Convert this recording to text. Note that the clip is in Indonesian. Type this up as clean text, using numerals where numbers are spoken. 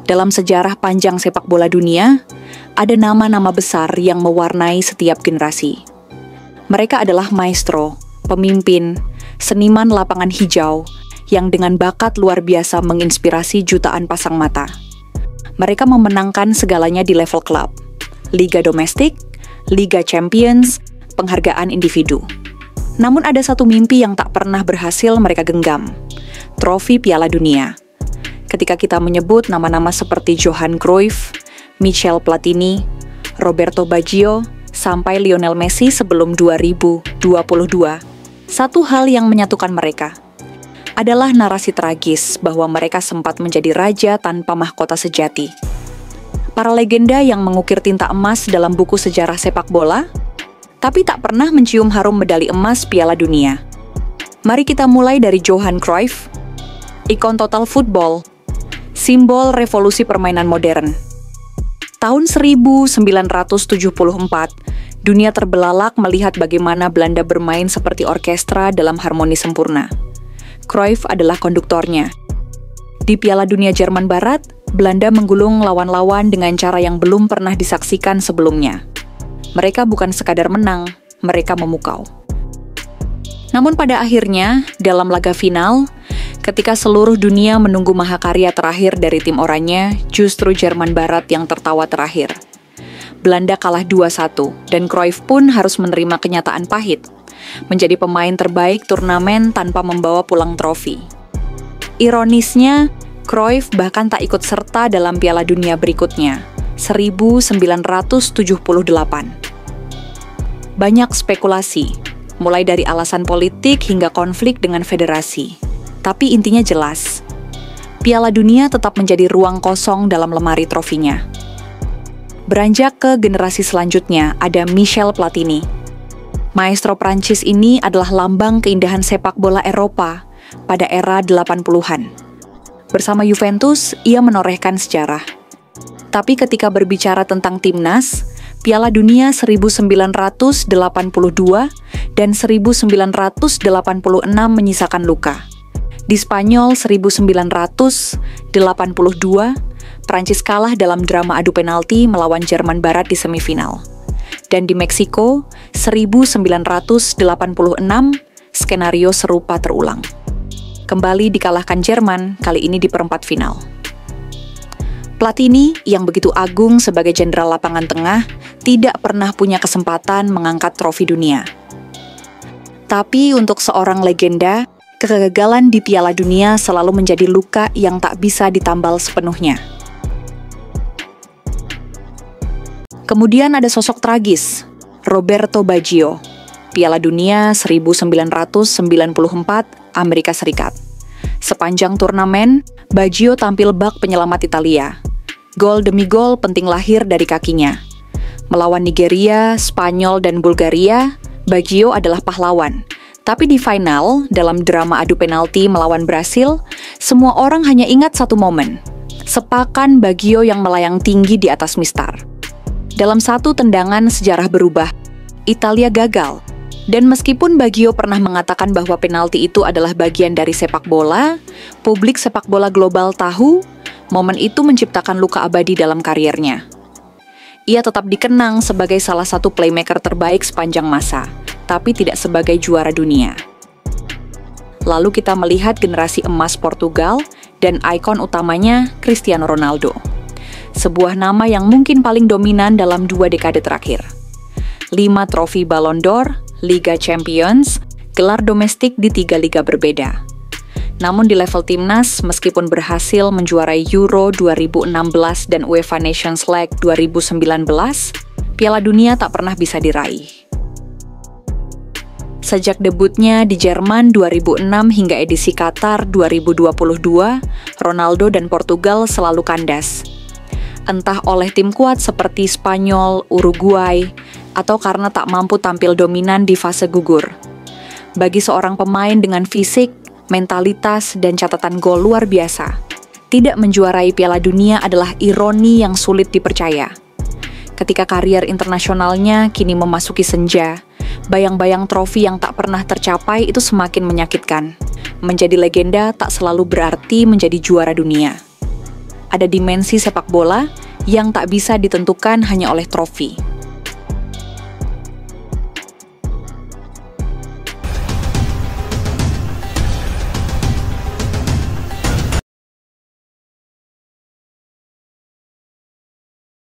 Dalam sejarah panjang sepak bola dunia, ada nama-nama besar yang mewarnai setiap generasi. Mereka adalah maestro, pemimpin, seniman lapangan hijau yang dengan bakat luar biasa menginspirasi jutaan pasang mata. Mereka memenangkan segalanya di level klub, liga domestik, Liga Champions, penghargaan individu. Namun ada satu mimpi yang tak pernah berhasil mereka genggam, trofi Piala Dunia. Ketika kita menyebut nama-nama seperti Johan Cruyff, Michel Platini, Roberto Baggio, sampai Lionel Messi sebelum 2022, satu hal yang menyatukan mereka adalah narasi tragis bahwa mereka sempat menjadi raja tanpa mahkota sejati. Para legenda yang mengukir tinta emas dalam buku sejarah sepak bola, tapi tak pernah mencium harum medali emas Piala Dunia. Mari kita mulai dari Johan Cruyff, ikon total football, simbol revolusi permainan modern. Tahun 1974, dunia terbelalak melihat bagaimana Belanda bermain seperti orkestra dalam harmoni sempurna. Cruyff adalah konduktornya. Di Piala Dunia Jerman Barat, Belanda menggulung lawan-lawan dengan cara yang belum pernah disaksikan sebelumnya. Mereka bukan sekadar menang, mereka memukau. Namun pada akhirnya, dalam laga final, ketika seluruh dunia menunggu mahakarya terakhir dari tim oranye, justru Jerman Barat yang tertawa terakhir. Belanda kalah 2-1, dan Cruyff pun harus menerima kenyataan pahit, menjadi pemain terbaik turnamen tanpa membawa pulang trofi. Ironisnya, Cruyff bahkan tak ikut serta dalam Piala Dunia berikutnya, 1978. Banyak spekulasi, mulai dari alasan politik hingga konflik dengan federasi. Tapi intinya jelas, Piala Dunia tetap menjadi ruang kosong dalam lemari trofinya. Beranjak ke generasi selanjutnya, ada Michel Platini. Maestro Prancis ini adalah lambang keindahan sepak bola Eropa pada era 80-an. Bersama Juventus, ia menorehkan sejarah. Tapi ketika berbicara tentang timnas, Piala Dunia 1982 dan 1986 menyisakan luka. Di Spanyol 1982, Prancis kalah dalam drama adu penalti melawan Jerman Barat di semifinal. Dan di Meksiko, 1986, skenario serupa terulang. Kembali dikalahkan Jerman, kali ini di perempat final. Platini, yang begitu agung sebagai jenderal lapangan tengah, tidak pernah punya kesempatan mengangkat trofi dunia. Tapi untuk seorang legenda, kegagalan di Piala Dunia selalu menjadi luka yang tak bisa ditambal sepenuhnya. Kemudian ada sosok tragis, Roberto Baggio, Piala Dunia 1994, Amerika Serikat. Sepanjang turnamen, Baggio tampil bak penyelamat Italia. Gol demi gol penting lahir dari kakinya. Melawan Nigeria, Spanyol, dan Bulgaria, Baggio adalah pahlawan. Tapi di final, dalam drama adu penalti melawan Brasil, semua orang hanya ingat satu momen. Sepakan Baggio yang melayang tinggi di atas mistar. Dalam satu tendangan sejarah berubah, Italia gagal. Dan meskipun Baggio pernah mengatakan bahwa penalti itu adalah bagian dari sepak bola, publik sepak bola global tahu momen itu menciptakan luka abadi dalam kariernya. Ia tetap dikenang sebagai salah satu playmaker terbaik sepanjang masa, tapi tidak sebagai juara dunia. Lalu kita melihat generasi emas Portugal dan ikon utamanya Cristiano Ronaldo. Sebuah nama yang mungkin paling dominan dalam 2 dekade terakhir. 5 trofi Ballon d'Or, Liga Champions, gelar domestik di 3 liga berbeda. Namun di level timnas, meskipun berhasil menjuarai Euro 2016 dan UEFA Nations League 2019, Piala Dunia tak pernah bisa diraih. Sejak debutnya di Jerman 2006 hingga edisi Qatar 2022, Ronaldo dan Portugal selalu kandas. Entah oleh tim kuat seperti Spanyol, Uruguay, atau karena tak mampu tampil dominan di fase gugur. Bagi seorang pemain dengan fisik, mentalitas, dan catatan gol luar biasa, tidak menjuarai Piala Dunia adalah ironi yang sulit dipercaya. Ketika karier internasionalnya kini memasuki senja, bayang-bayang trofi yang tak pernah tercapai itu semakin menyakitkan. Menjadi legenda tak selalu berarti menjadi juara dunia. ada dimensi sepak bola yang tak bisa ditentukan hanya oleh trofi.